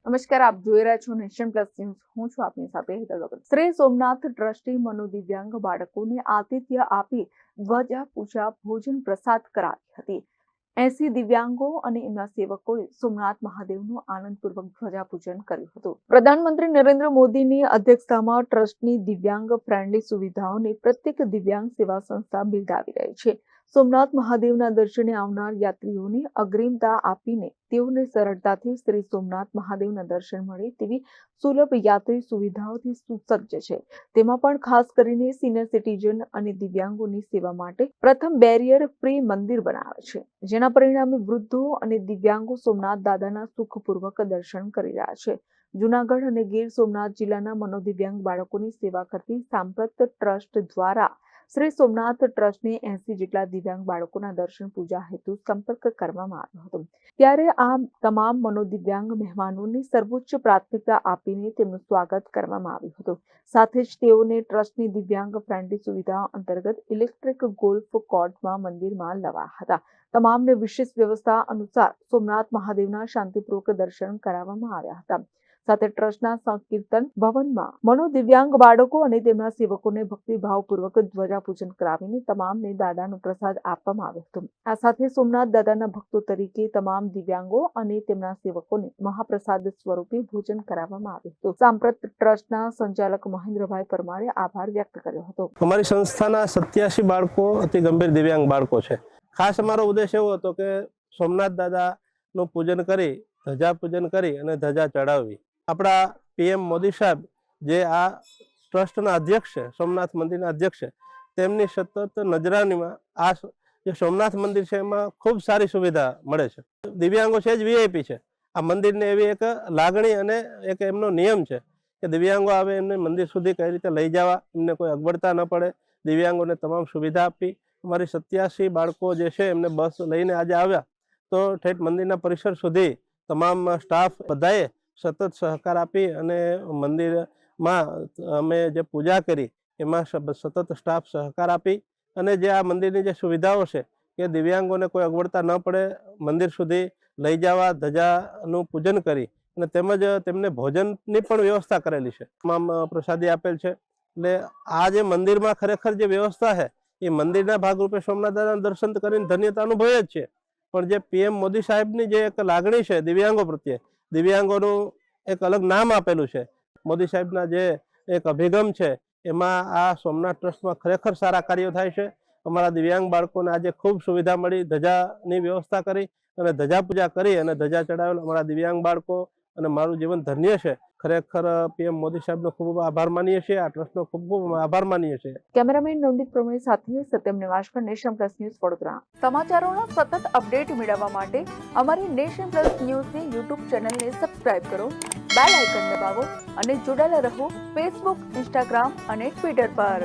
નમસ્કાર, આપ જોઈ રહ્યા છો નેશન પ્લસ ન્યૂઝ. હું છું આપની સાથે હેતલ વગર. શ્રી સોમનાથ ટ્રસ્ટી મનોદિવ્યાંગ બાળકોને આતિથ્ય આપી ધ્વજા પૂજા ભોજન પ્રસાદ કરાવી હતી. 80 દિવ્યાંગો અને એમના સેવકોએ સોમનાથ મહાદેવનું આનંદપૂર્વક ધ્વજા પૂજન કર્યું હતું. પ્રધાનમંત્રી નરેન્દ્ર મોદીની અધ્યક્ષતામાં ટ્રસ્ટની દિવ્યાંગ ફ્રેન્ડલી સુવિધાઓને પ્રત્યેક દિવ્યાંગ સેવા સંસ્થા બિરદાવી રહી છે. સોમનાથ મહાદેવના દર્શને આવનાર યાત્રીઓને અગ્રિમતા આપીને તેઓને સરળતાથી શ્રી સોમનાથ મહાદેવના દર્શન મળે તેવી સુલભ યાત્રી સુવિધાઓથી સુસજ્જ છે. તેમાં પણ ખાસ કરીને સિનિયર સિટીઝન અને દિવ્યાંગોની સેવા માટે પ્રથમ બેરિયર ફ્રી મંદિર બનાવે છે, જેના પરિણામે વૃદ્ધો અને દિવ્યાંગો સોમનાથ દાદાના સુખપૂર્વક દર્શન કરી રહ્યા છે. જૂનાગઢ અને ગીર સોમનાથ જિલ્લાના મનોદિવ્યાંગ બાળકોની સેવા કરતી સાંપ્રત ટ્રસ્ટ દ્વારા શ્રી સોમનાથ ટ્રસ્ટને 80 જેટલા દિવ્યાંગ બાળકોના દર્શન પૂજા હેતુ સંપર્ક કરવામાં આવ્યો હતો. ત્યારે આ તમામ મનોદિવ્યાંગ મહેમાનોને સર્વોચ્ચ પ્રાથમિકતા આપીને તેમનું સ્વાગત કરવામાં આવ્યું હતું. સાથે જ તેઓને ટ્રસ્ટની દિવ્યાંગ ફ્રેન્ડલી સુવિધા અંતર્ગત ઇલેક્ટ્રિક ગોલ્ફ કોર્ટમાં મંદિરમાં લવાયા હતા. તમામને વિશેષ વ્યવસ્થા અનુસાર સોમનાથ મહાદેવના શાંતિપૂર્વક દર્શન કરાવવામાં આવ્યા હતા. સાથે ટ્રસ્ટના સંકીર્તન ભવનમાં મનોદિવ્યાંગ બાળકો અને તેમના સેવકોને ભક્તિભાવપૂર્વક ધ્વજા પૂજન કરાવીને તમામને દાદાનો પ્રસાદ આપવામાં આવ્યો હતો. આ સાથે સોમનાથ દાદાના ભક્તો તરીકે તમામ દિવ્યાંગો અને તેમના સેવકોને મહાપ્રસાદ સ્વરૂપે ભોજન કરાવવામાં આવ્યું હતું. સાંપ્રત ટ્રસ્ટના સંચાલક મહેન્દ્રભાઈ પરમારે આભાર વ્યક્ત કર્યો હતો. અમારી સંસ્થાના 87 બાળકો અતિ ગંભીર દિવ્યાંગ બાળકો છે. ખાસ અમારો ઉદ્દેશ એવો હતો કે સોમનાથ દાદાનું પૂજન કરી, ધજા પૂજન કરી અને ધજા ચડાવવી. આપણા પીએમ મોદી સાહેબ જે આ ટ્રસ્ટના અધ્યક્ષ છે, સોમનાથ મંદિરના અધ્યક્ષ છે, તેમની સતત નજરાનીમાં આ જે સોમનાથ મંદિર છે એમાં ખૂબ સારી સુવિધા મળે છે. દિવ્યાંગો છે જ વીઆઈપી છે. આ મંદિરને એવી એક લાગણી અને એક એમનો નિયમ છે કે દિવ્યાંગો આવે એમને મંદિર સુધી કઈ રીતે લઈ જવા, એમને કોઈ અગવડતા ન પડે, દિવ્યાંગોને તમામ સુવિધા આપી. અમારી 87 બાળકો જે છે એમને બસ લઈને આજે આવ્યા તો ઠેઠ મંદિરના પરિસર સુધી તમામ સ્ટાફ બધાએ સતત સહકાર આપી અને મંદિરમાં અમે જે પૂજા કરી એમાં સતત સ્ટાફ સહકાર આપી અને જે આ મંદિરની જે સુવિધાઓ છે કે દિવ્યાંગોને કોઈ અગવડતા ન પડે, મંદિર સુધી લઈ જવા, ધજાનું પૂજન કરી અને તેમજ તેમને ભોજનની પણ વ્યવસ્થા કરેલી છે. તમામ પ્રસાદી આપેલ છે. એટલે આ જે મંદિરમાં ખરેખર જે વ્યવસ્થા છે એ મંદિરના ભાગરૂપે સોમનાથ દાદાના દર્શન કરીને ધન્યતા અનુભવે જ છે. પણ જે પીએમ મોદી સાહેબની જે એક લાગણી છે દિવ્યાંગો પ્રત્યે, દિવ્યાંગોનું એક અલગ નામ આપેલું છે, મોદી સાહેબના જે એક અભિગમ છે એમાં આ સોમનાથ ટ્રસ્ટમાં ખરેખર સારા કાર્યો થાય છે. અમારા દિવ્યાંગ બાળકોને આજે ખૂબ સુવિધા મળી, ધજાની વ્યવસ્થા કરી અને ધજા પૂજા કરી અને ધજા ચડાવેલ અમારા દિવ્યાંગ બાળકો અને મારું જીવન ધન્ય છે. ખરેખર પીએમ મોદી સાહેબનો ખૂબ આભાર માનીએ છીએ, આ ટ્રસ્ટનો ખૂબ આભાર માનીએ છીએ. કેમેરામેન નવદીપ પ્રવીણ સાથે Satyam Nivaskar, nation plus news, Vadodara. સમાચારોના સતત અપડેટ મેળવવા માટે અમારી નેશન પ્લસ ન્યૂઝની યુટ્યુબ ચેનલને સબસ્ક્રાઇબ કરો, બેલ આઇકન દબાવો અને જોડાયેલા રહો ફેસબુક, ઇન્સ્ટાગ્રામ અને ટ્વિટર પર.